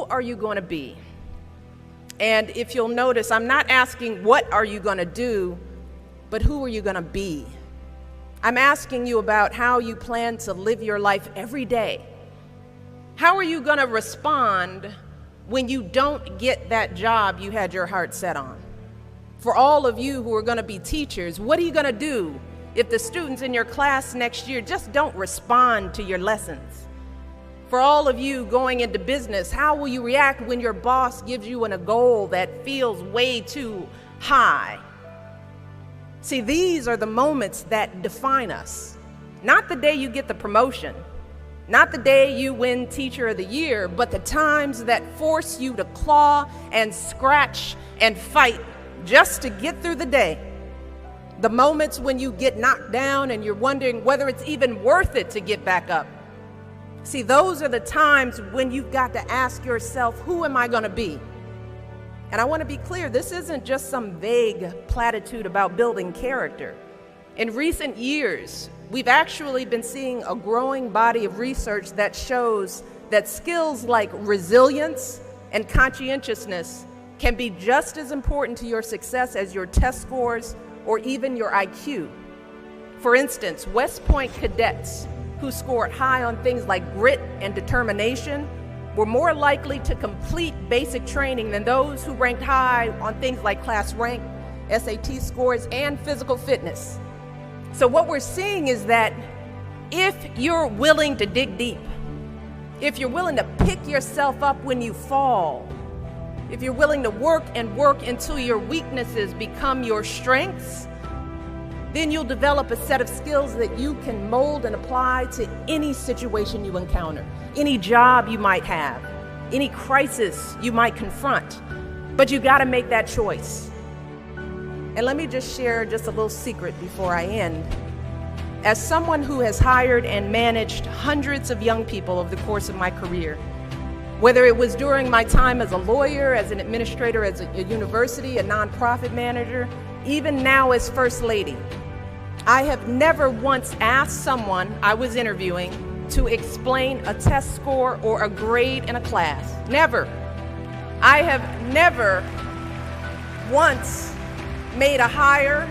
who are you going to be? And if you'll notice, I'm not asking what are you going to do, but who are you going to be? I'm asking you about how you plan to live your life every day. How are you going to respond when you don't get that job you had your heart set on? For all of you who are going to be teachers, what are you going to do if the students in your class next year just don't respond to your lessons? For all of you going into business, how will you react when your boss gives you a goal that feels way too high? See, these are the moments that define us. Not the day you get the promotion, not the day you win Teacher of the Year, but the times that force you to claw and scratch and fight just to get through the day. The moments when you get knocked down and you're wondering whether it's even worth it to get back up. See, those are the times when you've got to ask yourself, who am I going to be? And I want to be clear, this isn't just some vague platitude about building character. In recent years, we've actually been seeing a growing body of research that shows that skills like resilience and conscientiousness can be just as important to your success as your test scores or even your IQ. For instance, West Point cadets who scored high on things like grit and determination were more likely to complete basic training than those who ranked high on things like class rank, SAT scores, and physical fitness. So what we're seeing is that if you're willing to dig deep, if you're willing to pick yourself up when you fall, if you're willing to work and work until your weaknesses become your strengths, then you'll develop a set of skills that you can mold and apply to any situation you encounter, any job you might have, any crisis you might confront. But you got to make that choice. And let me just share just a little secret before I end. As someone who has hired and managed hundreds of young people over the course of my career, whether it was during my time as a lawyer, as an administrator, as a university, a nonprofit manager, even now as First Lady, I have never once asked someone I was interviewing to explain a test score or a grade in a class. Never. I have never once made a hire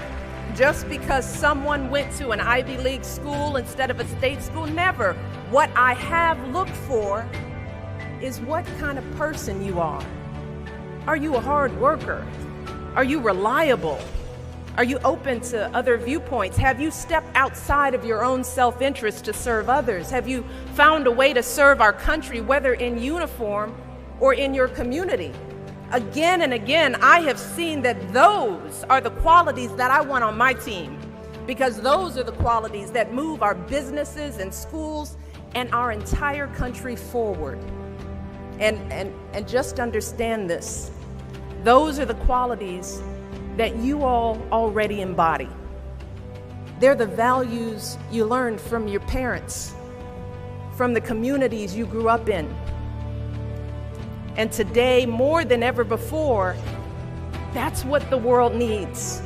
just because someone went to an Ivy League school instead of a state school. Never. What I have looked for is what kind of person you are. Are you a hard worker? Are you reliable? Are you open to other viewpoints? Have you stepped outside of your own self-interest to serve others? Have you found a way to serve our country, whether in uniform or in your community? Again and again, I have seen that those are the qualities that I want on my team, because those are the qualities that move our businesses and schools and our entire country forward. And just understand this. Those are the qualities that you all already embody. They're the values you learned from your parents, from the communities you grew up in. And today, more than ever before, that's what the world needs.